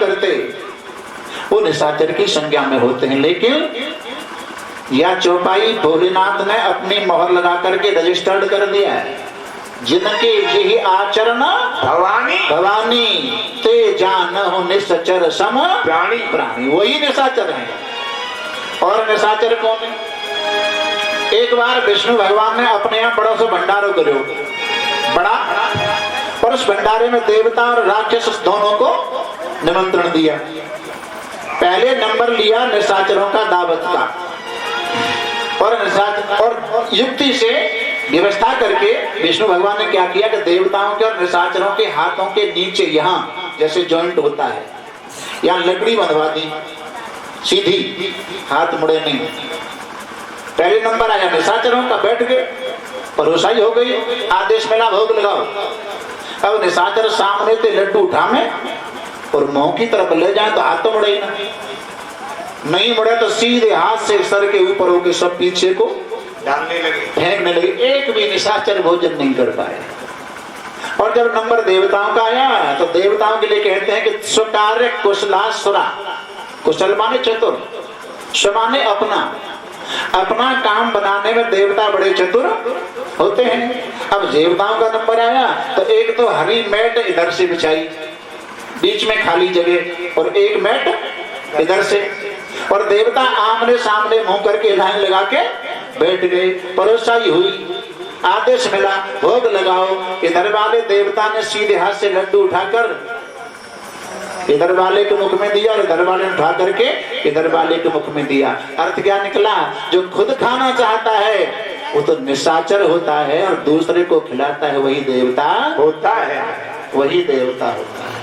करते, वो निशाचर की संज्ञा में होते हैं। लेकिन यह चौपाई भोलेनाथ ने अपनी मोहर लगा करके रजिस्टर्ड कर दिया है। जिनके यही आचरण भवानी भवानी ते जानहु निशाचर सम प्राणी प्राणी, वही निशाचर है। और निशाचर कौन है? एक बार विष्णु भगवान ने अपने यहाँ बड़ा सा भंडारो करो, बड़ा, और उस भंडारे में देवता और राक्षस दोनों को निमंत्रण दिया। पहले नंबर लिया निशाचरों का, दावत का, और युक्ति से व्यवस्था करके विष्णु भगवान ने क्या किया कि देवताओं के और निशाचरों के हाथों के नीचे यहाँ जैसे जॉइंट होता है, यहाँ लकड़ी बंधवा दी, सीधी, हाथ मुड़े नहीं। पहले नंबर आया निशाचरों का, बैठ गए, परोसाई हो गई, आदेश मिला भोग लगाओ। अब निशाचर सामने से लड्डू उठावे और मुंह की तरफ ले जाए तो हाथ तो मुड़े ही नहीं मुड़े तो सीधे हाथ से सर के ऊपर होकर सब पीछे को डालने लगे, फेंकने लगे। एक भी निशाचर भोजन नहीं कर पाए। और जब नंबर देवताओं का आया तो देवताओं के लिए कहते हैं कि स्वकार्य कुशलासुरा, कुशल माने चतुर, स्व माने अपना, अपना काम बनाने में देवता बड़े चतुर होते हैं। अब देवताओं का नंबर आया तो एक तो हरी मैट इधर से बिछाई, बीच में खाली जगह, और एक मैट इधर से, और देवता आमने सामने मुंह करके लाइन लगा के बैठ गए, परोसाई हुई, आदेश मिला भोग लगाओ। इधर वाले देवता ने सीधे हाथ से लड्डू उठाकर इधर वाले के मुख में दिया और इधर वाले ने उठा करके इधर वाले के मुख में दिया। अर्थ क्या निकला? जो खुद खाना चाहता है वो तो निशाचर होता है, और दूसरे को खिलाता है वही देवता होता है, वही देवता होता है।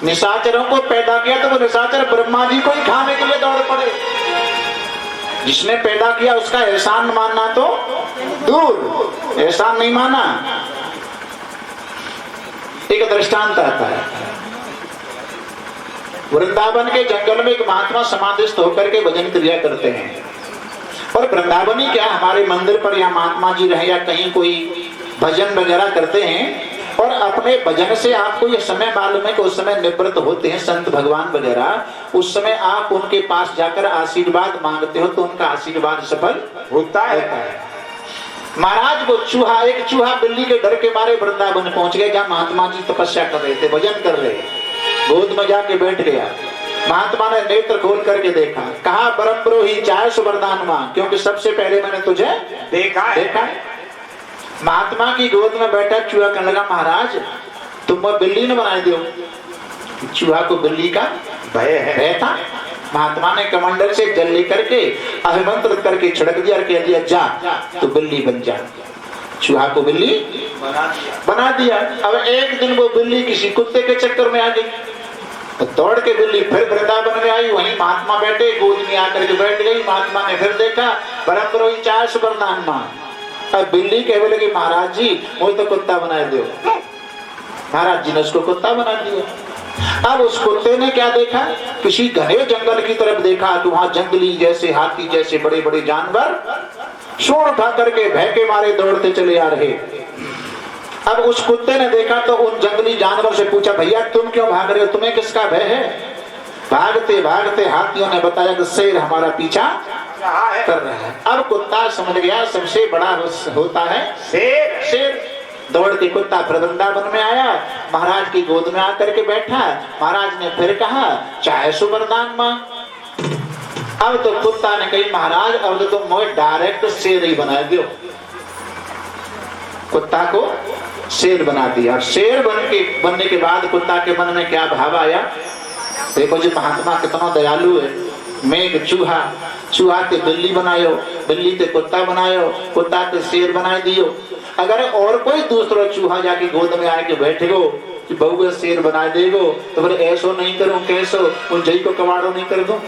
निशाचरों को पैदा किया तो वो निशाचर ब्रह्मा जी को ही खाने के लिए दौड़ पड़े। जिसने पैदा किया उसका एहसान मानना तो दूर, एहसान नहीं माना। एक दृष्टांत आता है, वृंदावन के जंगल में एक महात्मा समाधिस्थ होकर के भजन क्रिया करते हैं। और वृंदावन ही क्या, हमारे मंदिर पर या महात्मा जी रहे या कहीं कोई भजन वगैरह करते हैं, और अपने भजन से आपको ये समय मालूम है कि उस समय निवृत्त होते हैं संत भगवान वगैरह। उस समय आप उनके पास जाकर आशीर्वाद मांगते हो तो उनका आशीर्वाद सफल होता है। महाराज वो चूहा, एक चूहा बिल्ली के डर के मारे वृंदावन पहुंच गए, जहाँ महात्मा जी तपस्या कर रहे थे, भजन कर रहे, गोद में जाके बैठ गया। महात्मा ने नेत्र खोल करके देखा, कहा परमपुरोहि चाहे सुवरदान मां, क्योंकि सबसे पहले मैंने तुझे देखा है। महात्मा की गोद में बैठा चूहा कहने लगा, महाराज तुम वो बिल्ली ने बना दियो। चूहा को बिल्ली का भय था। महात्मा ने कमंडल से जल लेकर के अभिमंत्रित करके छिड़क दिया और कह दिया जा तो बिल्ली बन जा। चूहा को बिल्ली बना दिया। अब एक दिन वो बिल्ली किसी कुत्ते के चक्कर में आ गई, तो दौड़ के बिल्ली फिर वृंदावन में आई, वहीं महात्मा बैठे, गोद में आकर के बैठ गई। महात्मा ने फिर देखा, परमपुरोहि चाहे सुवरदान मां। अब बिल्ली कहने लगी, महाराज जी मुझे तो कुत्ता बना दो। महाराज जी ने उसको कुत्ता बना दिया। अब उस कुत्ते ने क्या देखा, किसी घने जंगल की तरफ देखा कि वहां जंगली जैसे, हाथी जैसे बड़े बड़े जानवर सूंड उठा करके भय के मारे दौड़ते चले आ रहे। अब उस कुत्ते ने देखा तो उन जंगली जानवर से पूछा, भैया तुम क्यों भाग रहे हो, तुम्हें किसका भय है? भागते भागते हाथियों ने बताया कि शेर हमारा पीछा कर रहा है। अब कुत्ता समझ गया सबसे बड़ा होता है शेर। शेर दौड़ के कुत्ता वृंदावन में आया, महाराज की गोद में आकर के बैठा। महाराज ने फिर कहा, चाहे सुवरदान मां। अब तो कुत्ता ने कही, महाराज अब तो तुम मुझे डायरेक्ट शेर ही बना दो। कुत्ता को शेर बना दिया। शेर बनने के बाद कुत्ता के मन में क्या भाव आया, देखो जी महात्मा कितना दयालु है। मैं एक चूहा, चूहा ते बिल्ली बनायो, बिल्ली ते कुत्ता बनायो, कुत्ता ते शेर बना दियो। अगर और कोई दूसरा चूहा जाके गोद में आके बैठे गो कि बहू शेर बना देगो, तो फिर ऐसो नहीं करूं कैसो, उन जई को कबाड़ो नहीं कर दूं,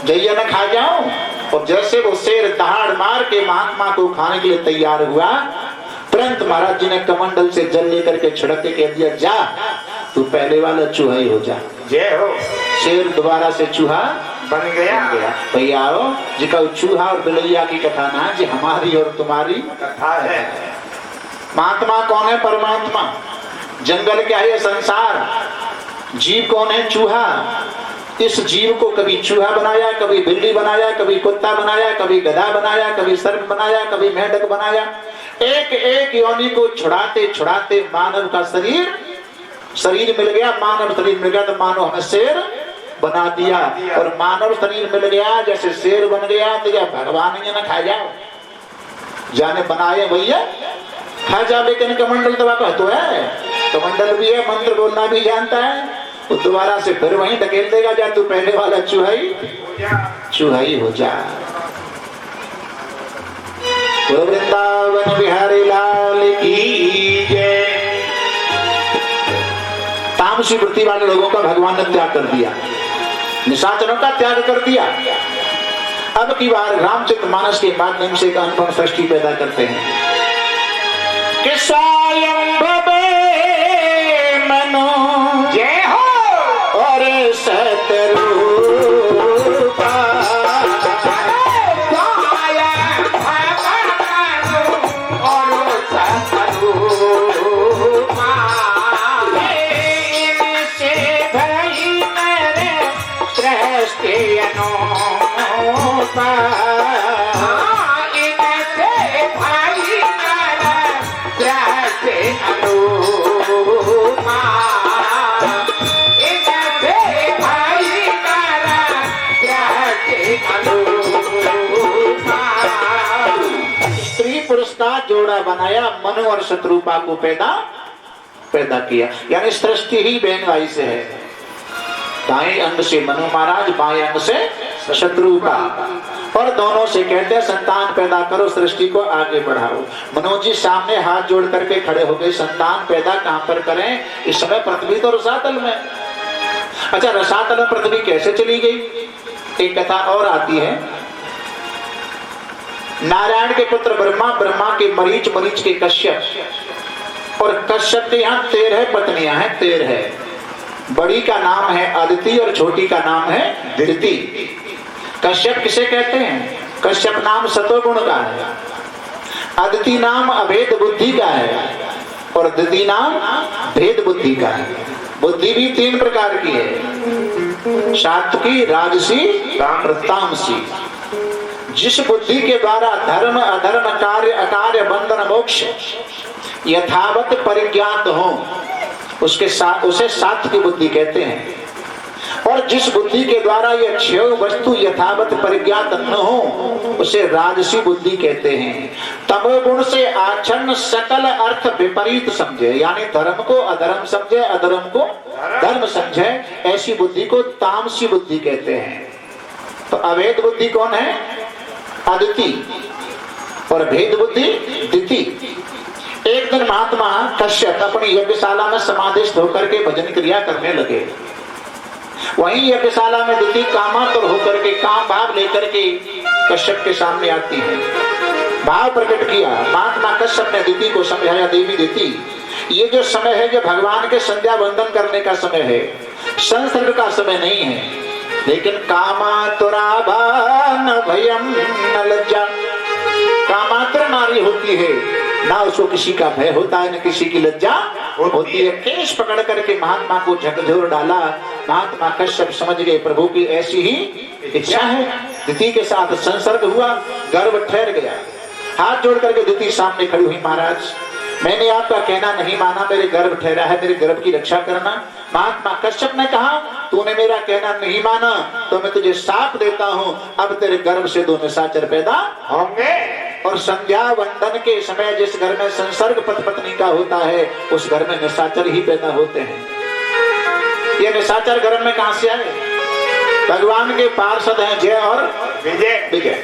जइया न खा जाऊं। और जैसे वो शेर दहाड़ मार के महात्मा को खाने के लिए तैयार हुआ, तुरंत महाराज जी ने कमंडल से जल लेकर के छिड़क के कह दिया, जा तू पहले वाला चूहा ही हो जा। जय हो। शेर दोबारा से चूहा बन गया। भैया जिका चूहा और बिलैया की कथा ना, जी हमारी और तुम्हारी कथा है। महात्मा कौन है? परमात्मा। जंगल क्या है, संसार। जीव कौन है? चूहा। इस जीव को कभी चूहा बनाया, कभी बिल्ली बनाया, कभी कुत्ता बनाया, कभी गधा बनाया, कभी सर्प बनाया, कभी मेंढक बनाया। एक एक योनि को छुड़ाते छुड़ाते मानव का शरीर मिल गया। मानव शरीर मिल गया तो मानव हमें शेर बना दिया। और मानव शरीर मिल गया, जैसे शेर बन गया तो या भगवान ही ना खा जाओ, जाने बनाए भैया खा जा। लेकिन कमंडल दबा तो है, कमंडल भी है, मंत्र बोलना भी जानता है, वो दोबारा से फिर वहीं ढकेल देगा, जा तू पहले वाला चूहाई हो जा। तो वृंदावन बिहारी लाल की जय। तामसी वृत्ति वाले लोगों का भगवान ने त्याग कर दिया, निशाचरों का त्याग कर दिया। अब की बार रामचरितमानस के माध्यम से एक अनुपम सृष्टि पैदा करते हैं कि स्वयं मनो जय हो और सतरूपा और सतरूपा इनसे भई मेरे सृष्टि अनूपा। स्त्री पुरुष का जोड़ा बनाया, मनु और शत्रुपा को पैदा किया। यानी सृष्टि ही बहन भाई से है। दाएं अंग से मनु महाराज, बाएं अंग से शत्रुपा, और दोनों से कहते हैं संतान पैदा करो, सृष्टि को आगे बढ़ाओ। मनोज जी सामने हाथ जोड़ करके खड़े हो गए, संतान पैदा कहां पर करें? इस समय पृथ्वी तो रसातल में। अच्छा, रसातल में पृथ्वी कैसे चली गई? एक कथा और आती है। नारायण के पुत्र ब्रह्मा, ब्रह्मा के मरीच, मरीच के कश्यप, और कश्यप के यहाँ 13 पत्नियां हैं, 13। बड़ी का नाम है अदिति और छोटी का नाम है दिति। कश्यप किसे कहते हैं? कश्यप नाम सतोगुण का है, अदिति नाम अभेद बुद्धि का है, और दिति नाम भेद बुद्धि का है। बुद्धि भी 3 प्रकार की है, सात्विकी, राजसी, तामसी। जिस बुद्धि के द्वारा धर्म अधर्म कार्य अकार्य बंधन मोक्ष यथावत परिज्ञात हो उसे सात्विक बुद्धि कहते हैं। और जिस बुद्धि के द्वारा यह 6 वस्तु यथावत परिज्ञात न हो उसे राजसी बुद्धि कहते हैं। तमोगुण से आच्छन्न सकल अर्थ विपरीत समझे, यानी धर्म को अधर्म समझे, अधर्म को धर्म समझे, ऐसी बुद्धि को तामसी बुद्धि कहते हैं। तो अभेद बुद्धि कौन है? अदिति, और भेद बुद्धि दिति। एक दिन महात्मा कश्यप अपनी यज्ञशाला में समाधिस्थ होकर के भजन क्रिया करने लगे। वहीं यज्ञशाला में दिति कामातुर होकर के काम भाव लेकर के कश्यप के सामने आती है, भाव प्रकट किया। महात्मा कश्यप ने दिति को समझाया, देवी दिति, ये जो समय है ये भगवान के संध्या वंदन करने का समय है, संसर्ग का समय नहीं है। लेकिन कामातुराभा न भयम न लज्जा, कामातुर नारी होती है ना उसको किसी का भय होता है, न किसी की लज्जा होती है। केश पकड़ करके महात्मा को झकझोर डाला। महात्मा कश्यप समझ गए प्रभु की ऐसी ही इच्छा है। दिति के साथ संसर्ग हुआ, गर्भ ठहर गया। हाथ जोड़ करके दिति सामने खड़ी हुई, महाराज मैंने आपका कहना नहीं माना, मेरे गर्भ ठहरा है, मेरे गर्भ की रक्षा करना। महात्मा कश्यप ने कहा, तूने मेरा कहना नहीं माना तो मैं तुझे शाप देता हूँ, अब तेरे गर्भ से 2 निशाचर पैदा होंगे। और संध्या वंदन के समय जिस घर में संसर्ग पति पत्नी का होता है उस घर में निशाचर ही पैदा होते हैं। ये निशाचर घर में कहां से आए? भगवान के पार्षद हैं जय और विजय। विजय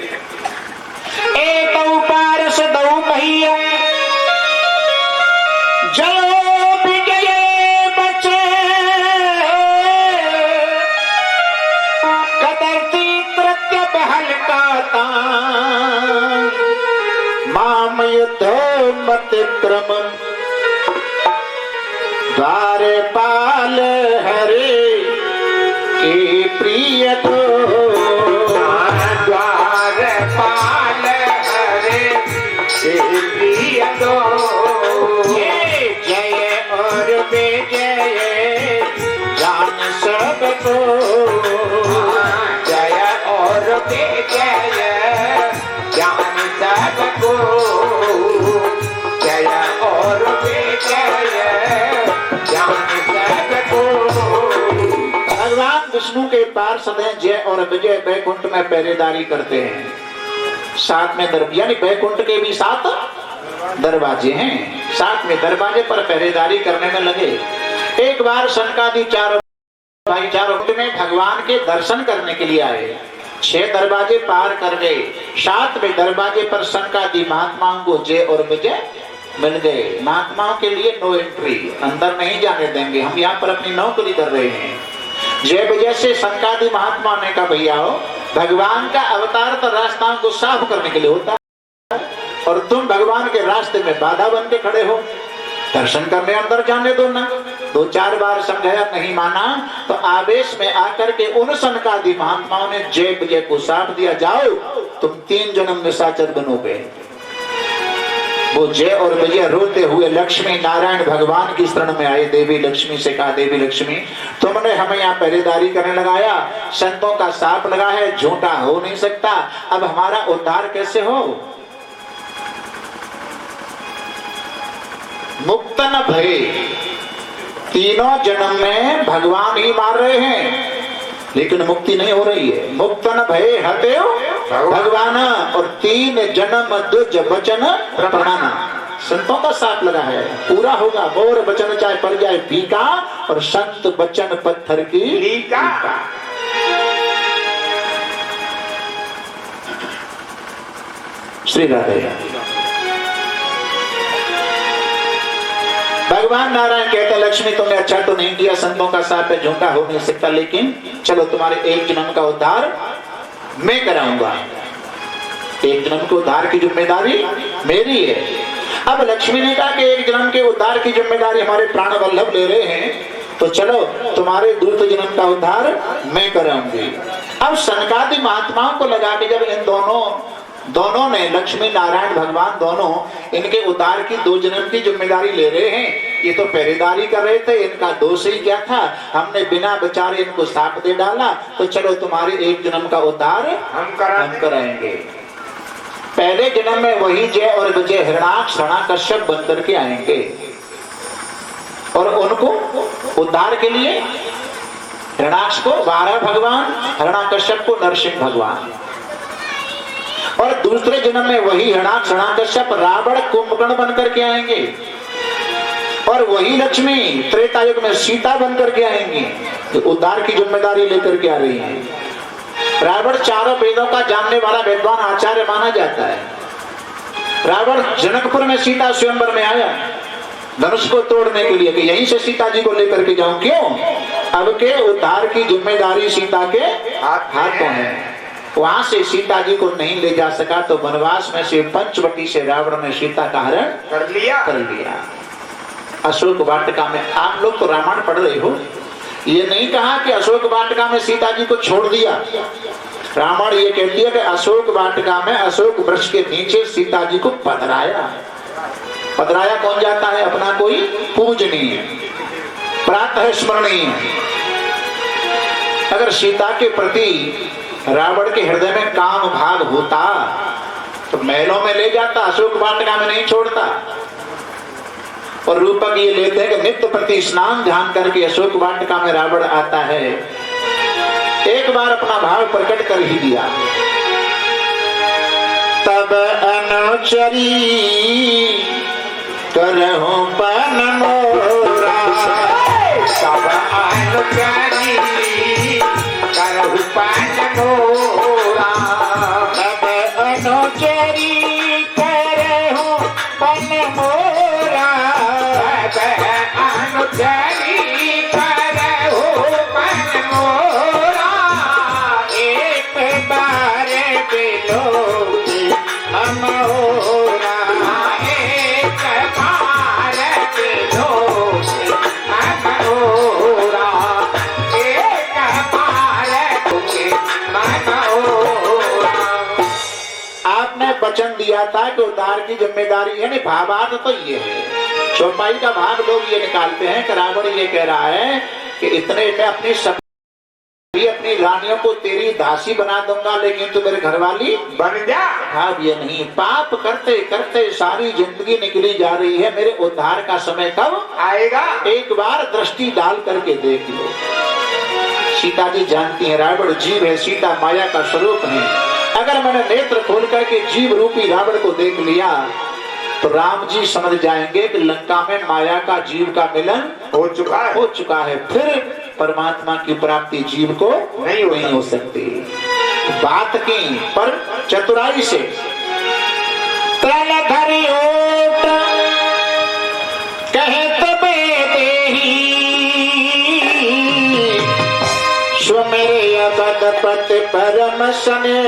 एक पार्षद भैया जय विजय बचे कदरती कृत्य बहल का माम युद्ध मत क्रम द्वारपाल हरे के प्रिय दो, द्वारपाल हरे के प्रिय दो, जय और भगवान विष्णु के पार्षद हैं जय और विजय बैकुंठ में पहरेदारी करते हैं। साथ में यानी बैकुंठ के भी 7 दरवाजे हैं, साथ में दरवाजे पर पहरेदारी करने में लगे। एक बार सनकादि चारों भाई चारों में भगवान के दर्शन करने के लिए आए। 6 दरवाजे पार कर गए, 7वें दरवाजे पर सनकादि महात्माओं को जय और विजय मिल गए। महात्माओं के लिए नो एंट्री, अंदर नहीं जाने देंगे, हम यहाँ पर अपनी नौकरी कर रहे हैं। जय विजय से सनकादि महात्मा ने कहा भैया हो, भगवान का अवतार तो रास्ताओं को साफ करने के लिए होता है और तुम भगवान के रास्ते में बाधा बन के खड़े हो, दर्शन करने अंदर जाने दो ना। 2-4 बार समझाया, नहीं माना तो आवेश में आकर के उन सनकादि महात्माओं ने जय विजय को साफ दिया, जाओ तुम 3 जन्म निशाचर बनोगे। वो जय और विजय रोते हुए लक्ष्मी नारायण भगवान की शरण में आए। देवी लक्ष्मी से कहा, देवी लक्ष्मी तुमने हमें यहाँ पहरेदारी करने लगाया, संतों का साप लगा है, झूठा हो नहीं सकता, अब हमारा उद्धार कैसे हो? मुक्त न भय, तीनों जन्म में भगवान ही मार रहे हैं लेकिन मुक्ति नहीं हो रही है। मुक्त न भय हते भगवान और 3 जन्म दुज वचन प्रमाण। संतों का साथ लगा है, पूरा होगा। मोर वचन चाहे पड़ जाए फीका और संत वचन पत्थर की लीका। श्री राधे। भगवान नारायण कहते हैं, लक्ष्मी तुमने अच्छा तो नहीं किया, संतों का साथ है, झूठा हो नहीं सकता, लेकिन चलो तुम्हारे 1 जन्म का उद्धार मैं कराऊंगा। 1 जन्म के उद्धार की जिम्मेदारी मेरी है। अब लक्ष्मी ने कहा कि 1 जन्म के उद्धार की जिम्मेदारी हमारे प्राण वल्लभ ले रहे हैं, तो चलो तुम्हारे 2 जन्म का उद्धार मैं कराऊंगी। अब सनकादि महात्माओं को लगा के जब इन दोनों ने, लक्ष्मी नारायण भगवान दोनों इनके उद्धार की 2 जन्म की जिम्मेदारी ले रहे हैं, ये तो पहरेदारी कर रहे थे, इनका दोष ही क्या था, हमने बिना बेचारे इनको साप दे डाला, तो चलो तुम्हारे 1 जन्म का उद्धार हम कराएंगे। पहले जन्म में वही जय और विजय हिरणाक्ष हिरण्यकश्यप बन करके आएंगे और उनको उद्धार के लिए हिरणाक्ष को वाराह भगवान, हिरण्यकश्यप को नरसिंह भगवान। और दूसरे जन्म में वही हिरणाक्ष हिरण्यकश्यप रावण कुंभकर्ण बन करके आएंगे और वही लक्ष्मी त्रेता युग में सीता बन करके आएंगी, तो उद्धार की जिम्मेदारी लेकर के आ रही है। रावण 4 वेदों का जानने वाला विद्वान आचार्य माना जाता है। रावण जनकपुर में सीता स्वयंवर में आया धनुष को तोड़ने के लिए कि यहीं से सीता जी को लेकर के जाऊं, क्यों? अब के उद्धार की जिम्मेदारी सीता के हाथों है। वहां से सीता जी को नहीं ले जा सका तो वनवास में से पंचवटी से रावण ने सीता का हरण कर लिया। अशोक वाटिका में, आप लोग तो रामायण पढ़ रहे हो, ये नहीं कहा कि अशोक वाटिका में सीता जी को छोड़ दिया। रामायण ये कहती है कि अशोक वाटिका में अशोक वृक्ष के नीचे सीता जी को पधराया। पधराया कौन जाता है? अपना कोई पूजनीय, प्रातः स्मरणीय। अगर सीता के प्रति रावण के हृदय में काम भाव होता तो महलों में ले जाता, अशोक वाटिका में नहीं छोड़ता। और रूपक ये लेते हैं कि नित्य प्रति स्नान ध्यान करके अशोक वाटिका में रावण आता है। एक बार अपना भाव प्रकट कर ही दिया। तब अनुचरी करहु पन मोरा, तब अनुचरी करहु पन मोरा, तब अनुचरी करहु पन मोरा, तब अनुचरी करहु पन मोरा, एक बार बिलो हम होरा, एक बार बिलो हम होरा, एक बार हम होरा। आपने वचन दिया था कि उद्धार की जिम्मेदारी, यानी भावार्थ तो ये है। चौपाई का भाग लोग ये निकालते हैं कि रावण ये कह रहा है कि इतने में अपनी भी अपनी रानियों को तेरी दासी बना दूंगा, लेकिन तू मेरे घरवाली बन जा। अब ये नहीं, पाप करते करते सारी जिंदगी निकली जा रही है, मेरे उद्धार का समय कब आएगा? एक बार दृष्टि डाल करके देख लो। सीता जी जानती है रावण जीव है, सीता माया का स्वरूप है। अगर मैंने नेत्र खोल करके जीव रूपी रावण को देख लिया तो राम जी समझ जाएंगे कि लंका में माया का जीव का मिलन हो चुका है। फिर परमात्मा की प्राप्ति जीव को नहीं हो सकती। बात की पर चतुराई से तल धरि ओट कहे तबे देही सुमेरे पति परम सने।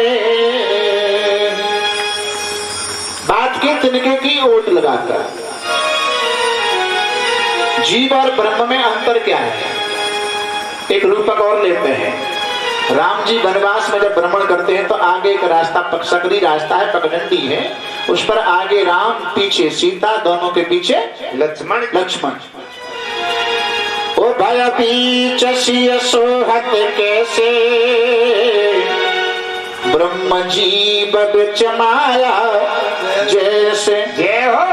बात की तिनके की ओट लगाकर जीव और ब्रह्म में अंतर क्या है? एक रूपक और लेते हैं। राम जी वनवास में जब भ्रमण करते हैं तो आगे एक रास्ता सकरी रास्ता है, पगडंडी है, उस पर आगे राम, पीछे सीता, दोनों के पीछे लक्ष्मण। ओ भय बीच सिय सोहत कैसे ब्रह्म जीव बिच माया जैसे। जय हो।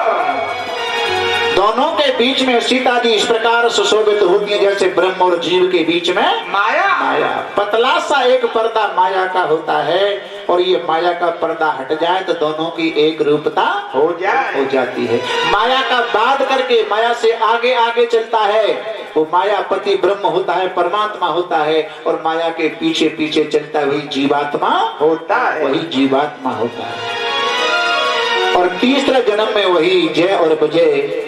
दोनों के बीच में सीता जी इस प्रकार सुशोभित होती है जैसे ब्रह्म और जीव के बीच में माया। पतला सा एक पर्दा माया का होता है और ये माया का पर्दा हट जाए तो दोनों की एक रूपता हो जाती है। माया का बाध करके माया से आगे आगे चलता है वो मायापति ब्रह्म होता है, परमात्मा होता है, और माया के पीछे पीछे चलता है वही जीवात्मा होता है। और तीसरा जन्म में वही जय और विजय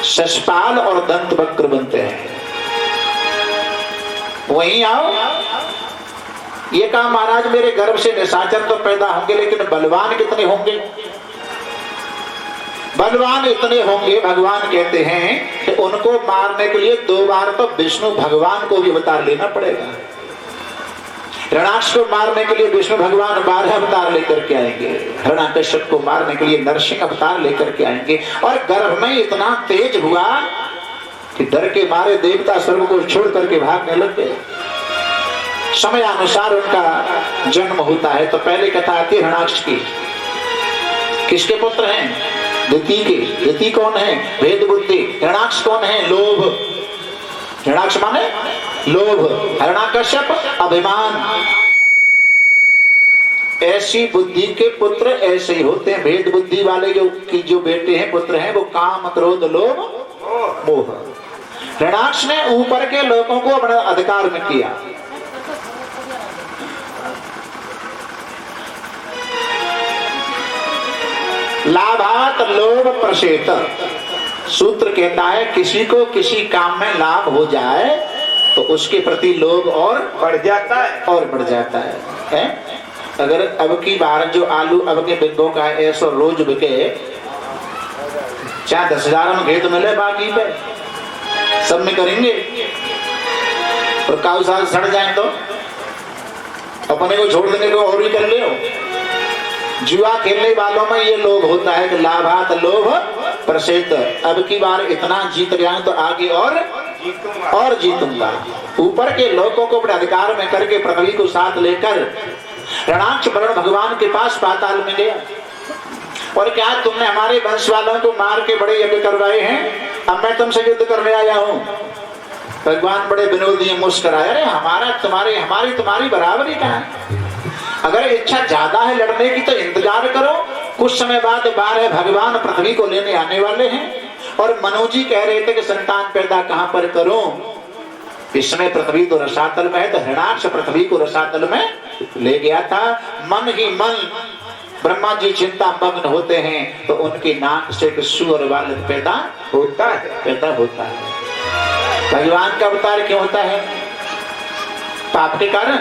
शशपाल और दंत वक्र बनते हैं। वहीं आओ, ये कहा महाराज मेरे गर्भ से निशाचर तो पैदा होंगे लेकिन बलवान कितने होंगे? बलवान इतने होंगे, भगवान कहते हैं कि उनको मारने के लिए 2 बार तो विष्णु भगवान को भी अवतार लेना पड़ेगा। हिरण्याक्ष को मारने के लिए विष्णु भगवान 12 अवतार लेकर के आएंगे, हिरण्याकश्यप को मारने के लिए नरसिंह अवतार लेकर के आएंगे। और गर्भ में इतना तेज हुआ कि डर के मारे देवता स्वर्ग को छोड़ करके भागने लग गए। समय अनुसार उनका जन्म होता है। तो पहले कथा आती है हिरण्याक्ष की। किसके पुत्र हैं? दिति के। दिति कौन है? भेद बुद्धि। हिरण्याक्ष कौन है? लोभ। हिरण्याक्ष माने लोभ, हिरण्याकश्यप अभिमान। ऐसी बुद्धि के पुत्र ऐसे ही होते हैं। भेद बुद्धि वाले जो बेटे हैं, पुत्र हैं, वो काम, क्रोध, लोभ, मोह। हिरण्याक्ष ने ऊपर के लोगों को अपने अधिकार में किया। लाभात लोभ प्रसेत। सूत्र कहता है किसी को किसी काम में लाभ हो जाए तो उसके प्रति लोभ और बढ़ जाता है। अगर अब की बार जो आलू अब के बिंदों का ऐसा रोज बिके, चाहे 10,000 में घेत मिले, बाकी पे सब में करेंगे। और काऊ साल सड़ जाए तो अपने को छोड़ देने को और भी कर ले। जुआ खेलने वालों में ये लोभ होता है कि लाभात लोभ प्रसिद्ध। अब की बार इतना जीत गया तो आगे और जीतूंगा। ऊपर के लोगों को अपने अधिकार में करके पृथ्वी को साथ लेकर हिरण्याक्ष वरुण भगवान के पास पाताल में गया। और क्या तुमने हमारे वंश वालों को मार के बड़े यज्ञ करवाए हैं, अब मैं तुमसे युद्ध करने आया हूँ। भगवान बड़े विनोदी मुस्कुराए, अरे हमारी तुम्हारी बराबरी कहाँ है? अगर इच्छा ज्यादा है लड़ने की तो इंतजार करो, कुछ समय बाद 12 भगवान पृथ्वी को लेने आने वाले हैं। और मनु जी कह रहे थे कि संतान पैदा कहां पर करूं? इस समय पृथ्वी तो रसातल में है, तो हिरण्याक्ष पृथ्वी को रसातल में ले गया था। मन ही मन ब्रह्मा जी चिंता मग्न होते हैं तो उनके नाक से एक सुअर बालक पैदा होता है। भगवान का अवतार क्यों होता है? पाप के कारण,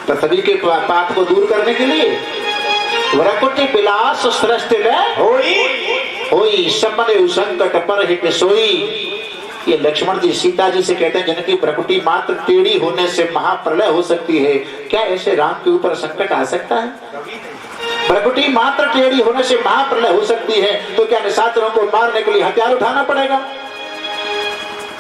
पृथ्वी के पाप को दूर करने के लिए। वरकुटी विलास सृष्टि होई सपने संकट पर हित सोई। ये लक्ष्मण जी सीता जी से कहते हैं जिनकी प्रकृति मात्र टेढ़ी होने से महाप्रलय हो सकती है, क्या ऐसे राम के ऊपर संकट आ सकता है? प्रकृति मात्र टेढ़ी होने से महाप्रलय हो सकती है तो क्या निशाचरों को मारने के लिए हथियार उठाना पड़ेगा?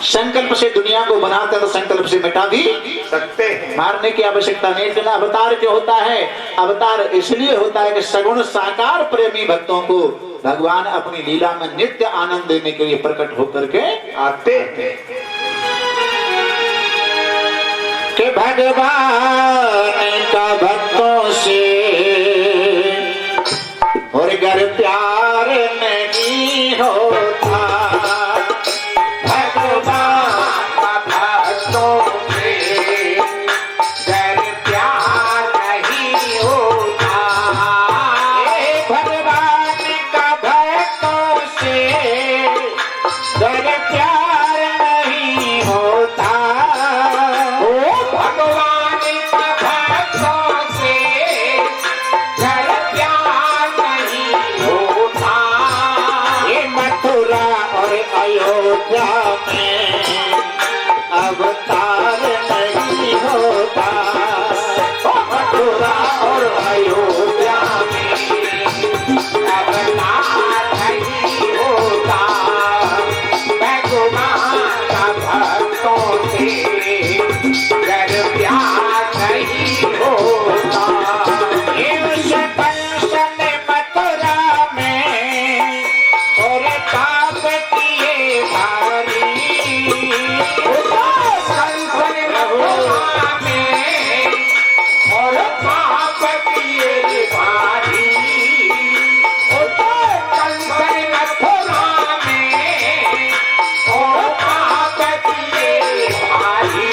संकल्प से दुनिया को बनाते तो संकल्प से मिटा भी सकते हैं। मारने की आवश्यकता नहीं। लेकिन अवतार क्यों होता है? अवतार इसलिए होता है कि सगुण साकार प्रेमी भक्तों को भगवान अपनी लीला में नित्य आनंद देने के लिए प्रकट होकर के आते हैं कि भगवान का भक्तों से और अगर प्यार नहीं होता, भगवान का भक्तों से अगर प्यार नहीं होता, भगवान का भक्तों से अगर प्यार नहीं होता, भगवान का भक्तों से अगर प्यार नहीं होता, ये मथुरा और अयोध्या में अवतार नहीं होता। मथुरा और अयोध्या में अवतार नहीं होता, भगवान का भक्तों से अगर प्यार नहीं होता, ये उस कंसन मथुरा में और पाप किए भारी, कंसन मथुरा में और पाप किए भारी, कंसन मथुरा में और पाप किए भारी,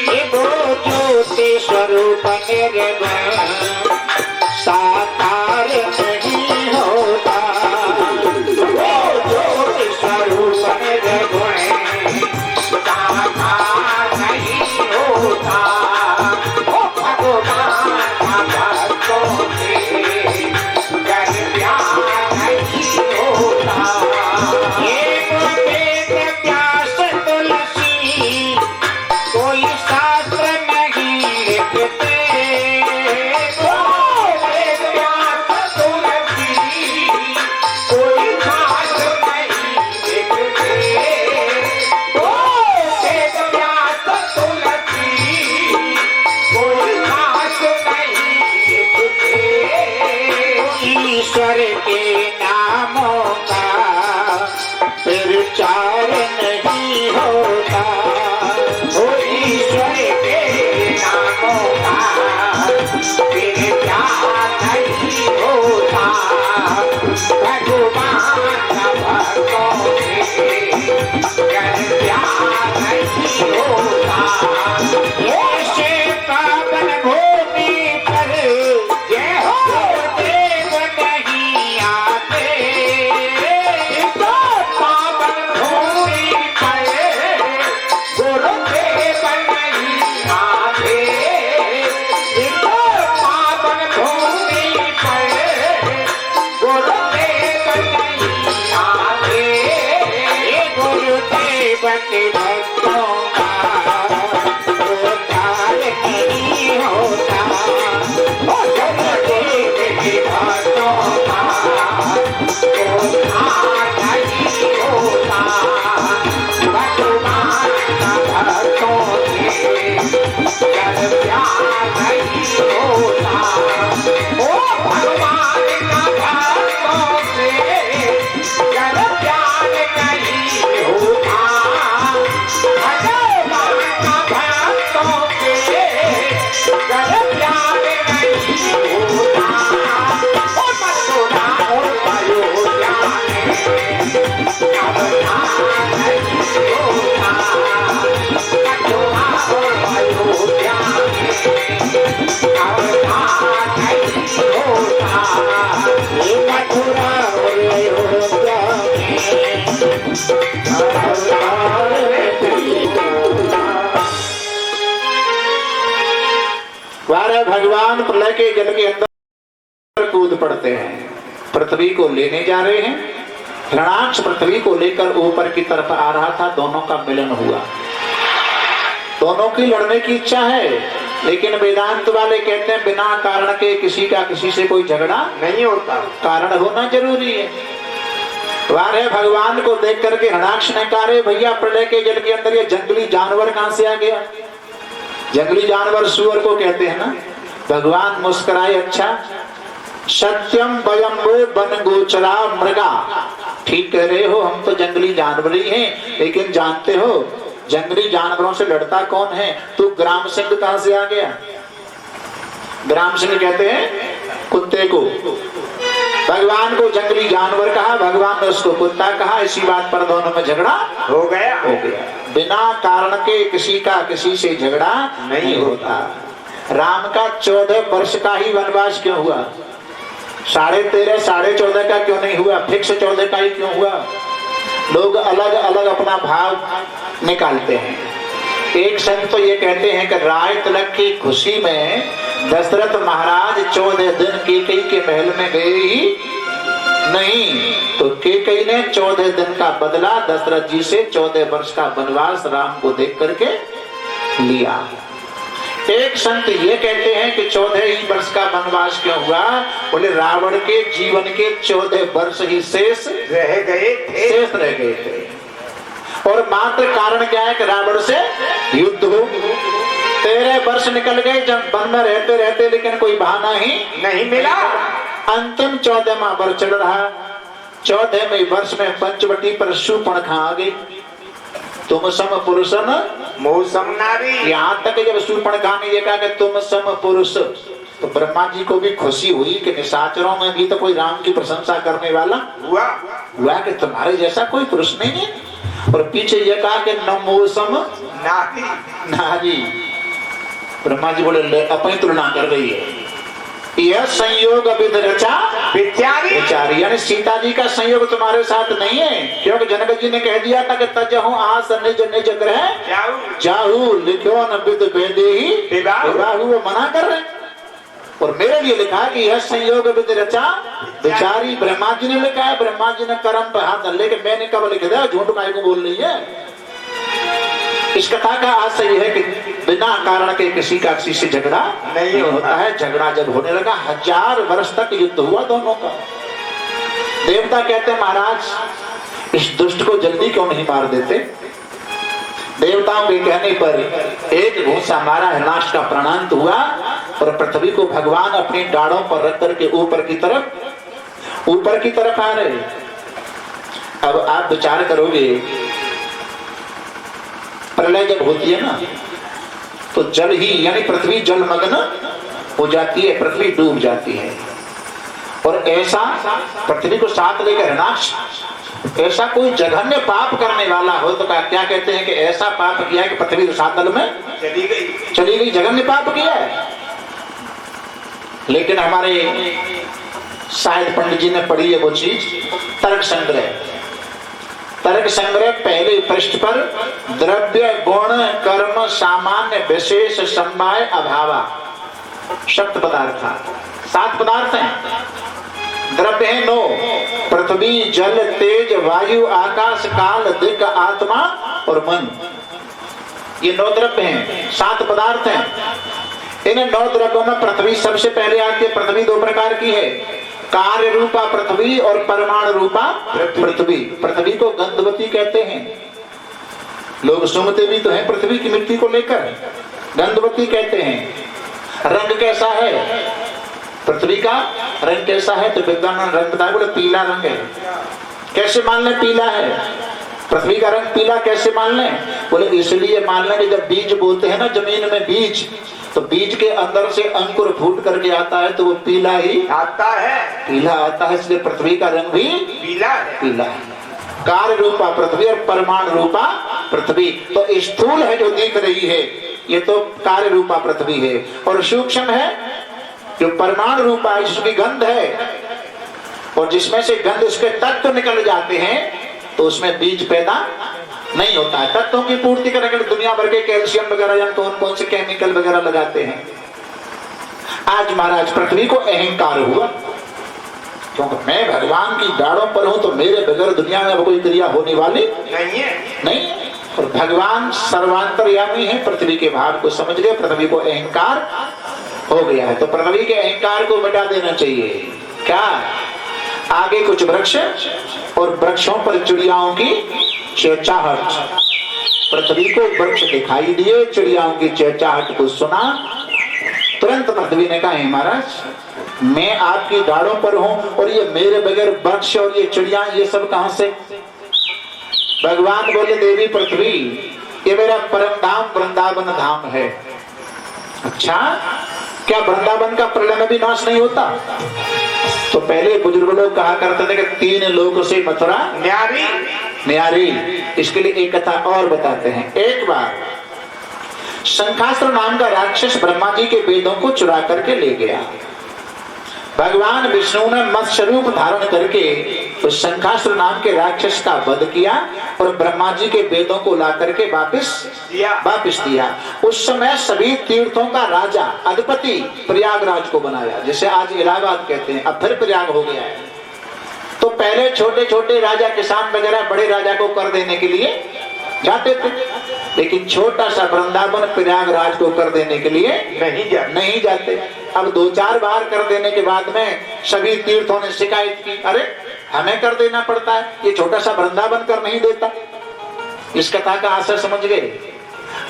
ये वो ज्योति स्वरूप निर्गुण साकार नहीं होता। वो ज्योति स्वरूप निर्गुण साकार नहीं होता, ओ भगवान का भक्तों से अगर प्यार नहीं होता, एक वेद व्यास तुलसी कोई शास्त्र नहीं लिखते। वेद व्यास तुलसी कोई शास्त्र नहीं लिखते, वेद व्यास तुलसी कोई शास्त्र नहीं लिखते, ईश्वर के नामों का प्रचार नहीं होता। ओ ईश्वर के नामों का फिर प्यार नहीं होता, भगवान का भक्तों से अगर प्यार नहीं होता, ऐसे पावन भूमि पर जय हो देव नहीं आते। पावन भूमि पर गुरुदेव नहीं आते, पावन भूमि पर गुरुदेव नहीं आते, ये गुरुदेव के भक्तों का उद्धार नहीं होता। ओ गुरुदेव के भक्तों का उद्धार नहीं होता, भगवान का भक्तों से अगर प्यार नहीं होता, ओ भगवान का भक्तों से अगर प्यार नहीं होता, भगवान का भक्तों से अगर प्यार नहीं होता, ओ मथुरा और अयोध्या में अवतार नहीं होता, मथुरा और अयोध्या में अवतार नहीं होता, ये मथुरा और अयोध्या में अवतार नहीं होता। द्वारा भगवान प्रलय के जल के अंदर कूद पड़ते हैं, पृथ्वी को लेने जा रहे हैं। हिरणाक्ष पृथ्वी को लेकर ऊपर की तरफ आ रहा था, दोनों का मिलन हुआ। दोनों की लड़ने की इच्छा है, लेकिन वेदांत वाले कहते हैं बिना कारण के किसी का किसी से कोई झगड़ा नहीं होता, कारण होना जरूरी है। वारे भगवान को देख करके हृणाक्ष ने कहा, रे भैया प्रलय के जल के अंदर ये जंगली जानवर कहां से आ गया? जंगली जानवर सुअर को कहते हैं ना। भगवान मुस्कुराए, अच्छा सत्यम वयम वन गोचरा मृगा, ठीक कह रहे हो, हम तो जंगली जानवर ही हैं, लेकिन जानते हो जंगली जानवरों से लड़ता कौन है? तू ग्राम सिंह कहां से आ गया? ग्राम सिंह कहते हैं कुत्ते को। भगवान को जंगली जानवर कहा, भगवान ने उसको कुत्ता कहा। इसी बात पर दोनों में झगड़ा हो गया। बिना कारण के किसी का किसी से झगड़ा नहीं होता। राम का 14 वर्ष का ही वनवास क्यों हुआ? 13.5 14.5 का क्यों नहीं हुआ? फिक्स 14 का ही क्यों हुआ? लोग अलग अलग अपना भाव निकालते हैं। एक संत तो ये कहते हैं कि राय तिलक की खुशी में दशरथ महाराज 14 दिन कैकेयी के महल में गए ही नहीं, तो कैकेयी ने 14 दिन का बदला दशरथ जी से 14 वर्ष का वनवास राम को देख करके लिया। एक संत ये कहते हैं कि 14 ही वर्ष का वनवास क्यों हुआ? बोले रावण के जीवन के 14 वर्ष ही शेष रह गए थे। और मात्र कारण क्या है कि रावण से युद्ध हो। 13 वर्ष निकल गए जब वन में रहते रहते, लेकिन कोई बहाना ही नहीं मिला। अंतिम 14वां वर्ष चल रहा। 14वें वर्ष में पंचवटी पर शूर्पणखा आ गई। तुम सम पुरुषन मोह सम नारी। यहाँ तक जब शूर्पणखा ने ये कहा कि तुम सम पुरुष, तो ब्रह्मा जी को भी खुशी हुई कि निशाचरों में भी तो कोई राम की प्रशंसा करने वाला हुआ कि तुम्हारे जैसा कोई पुरुष नहीं है। और पीछे ये कहा कि न मोह सम नारी। ब्रह्मा जी बोले ले अपनी तुलना कर रही है। यह संयोग विध रचा विचारी, यानी सीता जी का संयोग तुम्हारे साथ नहीं है, क्योंकि जनक जी ने कह दिया था कि तजहु आस निज निज ग्रह जाहु लिखो न विद भेदेहि विवाहु, वो मना कर रहे। और मेरे लिए लिखा कि यह संयोग विध रचा विचारी। ब्रह्मा जी ने लिखा है, ब्रह्मा जी ने कर्म पे हाथ डाल, लेकिन मैंने कब लिख दिया? झूठ काहे को बोल रही है? इस कथा का आशय यह है कि बिना कारण के किसी का किसी से झगड़ा नहीं होता है। झगड़ा जब होने लगा 1000 वर्ष तक युद्ध हुआ दोनों का। देवता कहते हैं महाराज इस दुष्ट को जल्दी क्यों नहीं मार देते? देवताओं के कहने पर एक घूंसा मारा, नाश का प्राणांत हुआ और पृथ्वी को भगवान अपनी डाढ़ों पर रख करके ऊपर की तरफ आ रहे। अब आप विचार करोगे, प्रलय जब होती है ना तो जल ही यानी पृथ्वी जलमग्न हो जाती है, पृथ्वी डूब जाती है। और ऐसा पृथ्वी को साथ लेकर हृणाक्ष ऐसा कोई जघन्य पाप करने वाला हो तो क्या कहते हैं कि ऐसा पाप किया है कि पृथ्वी रसातल में चली गई, जघन्य पाप किया है। लेकिन हमारे शायद पंडित जी ने पढ़ी है वो चीज, तर्क संग्रह पहले पृष्ठ पर द्रव्य गुण कर्म सामान्य विशेष समवाय अभावा 7 पदार्थ, 7 पदार्थ हैं। द्रव्य है 9, पृथ्वी जल तेज वायु आकाश काल दिक् आत्मा और मन, ये 9 द्रव्य हैं, 7 पदार्थ हैं। इन 9 द्रव्यों में पृथ्वी सबसे पहले आती है। पृथ्वी 2 प्रकार की है, कार्य रूपा पृथ्वी और परमाणु रूपा पृथ्वी। पृथ्वी को गंधवती कहते हैं, लोग सुनते भी तो हैं पृथ्वी की मिट्टी को लेकर, गंधवती कहते हैं। रंग कैसा है पृथ्वी का? रंग कैसा है तो विद्वान रंग बताए, बोले पीला रंग है। कैसे मान लें पीला है? पृथ्वी का रंग पीला कैसे मान लें? बोले इसलिए मान लें कि जब बीज बोते हैं ना जमीन में बीज, तो बीज के अंदर से अंकुर फूट करके आता है तो वो पीला ही आता है, इसलिए पृथ्वी का रंग भी पीला है। कार्य रूपा पृथ्वी और परमाणु रूपा पृथ्वी, तो स्थूल है जो दिख रही है ये तो कार्य रूपा पृथ्वी है, और सूक्ष्म है जो परमाणु रूपा है जिसकी गंध है, और जिसमें से गंध उसके तत्व निकल जाते हैं तो उसमें बीज पैदा नहीं होता है। तत्वों की पूर्ति करने के लिए दुनिया भर के कैल्शियम वगैरह या कौन से केमिकल वगैरह लगाते हैं। आज महाराज पृथ्वी को अहंकार हुआ, क्योंकि मैं भगवान की डाढ़ों पर हूं तो मेरे बगैर दुनिया में कोई क्रिया होने वाली नहीं। और भगवान सर्वांतर्यामी है, पृथ्वी के भाव को समझ गए, पृथ्वी को अहंकार हो गया है। तो पृथ्वी के अहंकार को मिटा देना चाहिए। क्या आगे कुछ वृक्ष और वृक्षों पर चिड़ियाओं की चहचहाहट। पृथ्वी को वृक्ष दिखाई दिए, चिड़ियाओं की चहचहाहट को सुना। तुरंत पृथ्वी ने कहा, हे महाराज, मैं आपकी डालों पर हूं और ये मेरे बगैर वृक्ष और ये चिड़िया ये सब कहां से? भगवान बोले, देवी पृथ्वी, ये मेरा परम धाम वृंदावन धाम है। अच्छा, क्या वृंदावन का प्रलय में भी नाश नहीं होता? तो पहले बुजुर्ग लोग कहा करते थे कि 3 लोक से मथुरा न्यारी न्यारी। इसके लिए एक कथा और बताते हैं। एक बार शंखासुर नाम का राक्षस ब्रह्मा जी के वेदों को चुरा करके ले गया। भगवान विष्णु ने मत्स्य रूप धारण करके उस शंखासुर नाम के राक्षस का वध किया और ब्रह्मा जी के वेदों को ला करके वापिस दिया। उस समय सभी तीर्थों का राजा अधिपति प्रयागराज को बनाया, जैसे आज इलाहाबाद कहते हैं, अब फिर प्रयाग हो गया है। तो पहले छोटे छोटे राजा, किसान वगैरह बड़े राजा को कर देने के लिए जाते थे, लेकिन छोटा सा वृंदावन प्रयागराज को कर देने के लिए नहीं जाते। अब 2-4 बार कर देने के बाद में सभी तीर्थों ने शिकायत की, अरे हमें कर देना पड़ता है, ये छोटा सा वृंदावन कर नहीं देता। इस कथा का आशय समझ गए?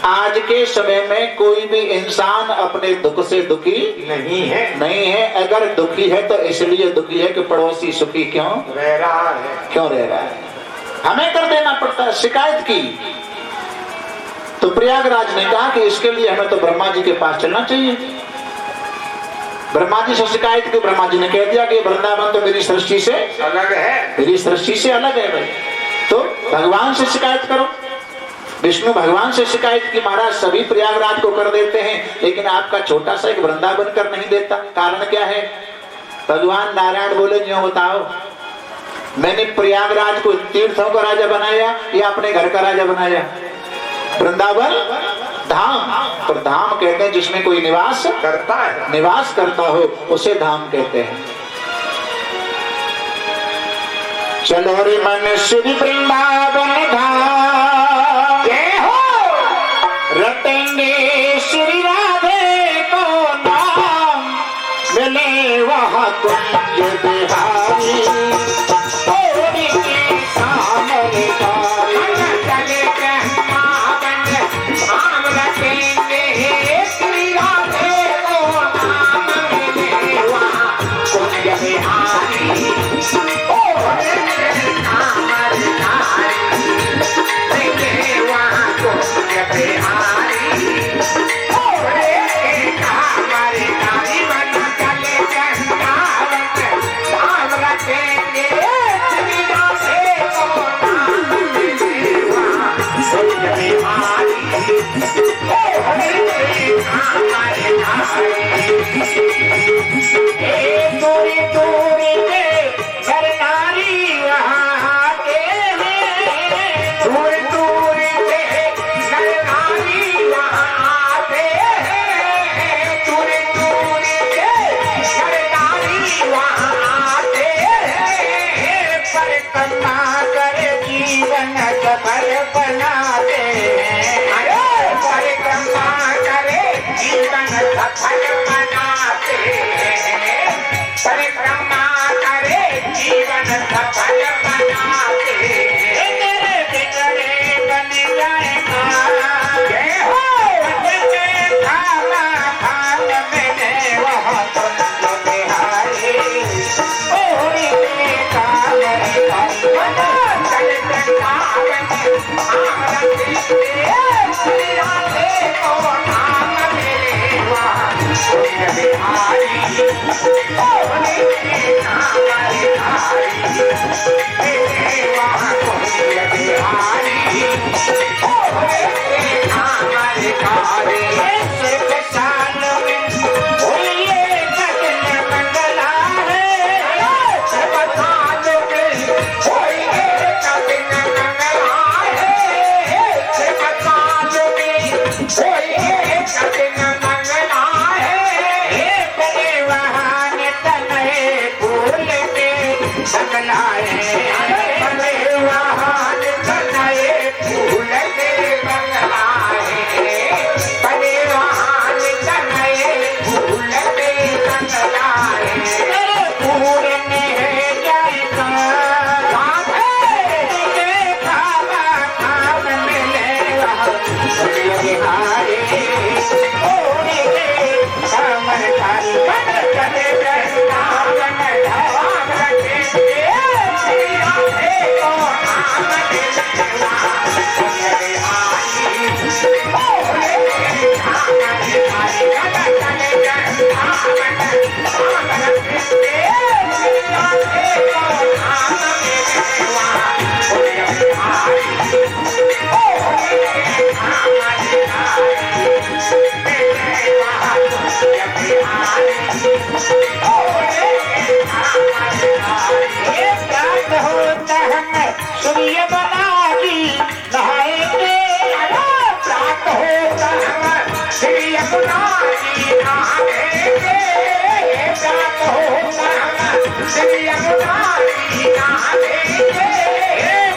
आज के समय में कोई भी इंसान अपने दुख से दुखी नहीं है। अगर दुखी है तो इसलिए दुखी है कि पड़ोसी सुखी क्यों रह रहा है। हमें कर देना पड़ता है। शिकायत की तो प्रयागराज ने कहा कि इसके लिए हमें तो ब्रह्मा जी के पास चलना चाहिए। ब्रह्मा जी से शिकायत की, ब्रह्मा जी ने कह दिया कि वृंदावन तो मेरी सृष्टि से अलग है भाई, तो भगवान से शिकायत करो। विष्णु भगवान से शिकायत की, महाराज सभी प्रयागराज को कर देते हैं लेकिन आपका छोटा सा एक वृंदावन कर नहीं देता, कारण क्या है? भगवान नारायण बोले, जो बताओ, मैंने प्रयागराज को तीर्थों का राजा बनाया या अपने घर का राजा बनाया? वृंदावन धाम, पर धाम कहते हैं जिसमें कोई निवास करता हो, उसे धाम कहते हैं। चलो रे मन श्री वृंदावन धाम, जय हो, रटेंगे श्री राधे को नाम, मिले वहाँ कुंज बिहारी, थोड़ी की सामने श्री यमुना जी नहाएंगे, व्रत होगा श्री यमुना जी नहाएंगे,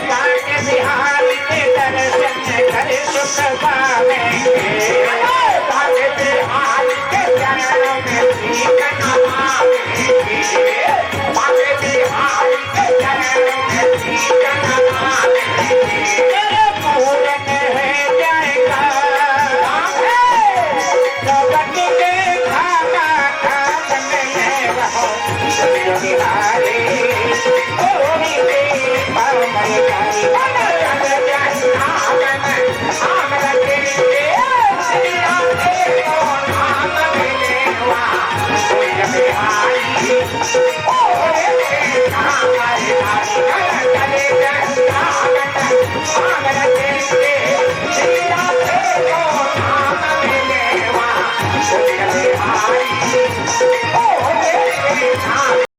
जाके बिहार के दर्शन कर सुख पाएंगे, जाके बिहार के चरणों में सीख नहाएंगे।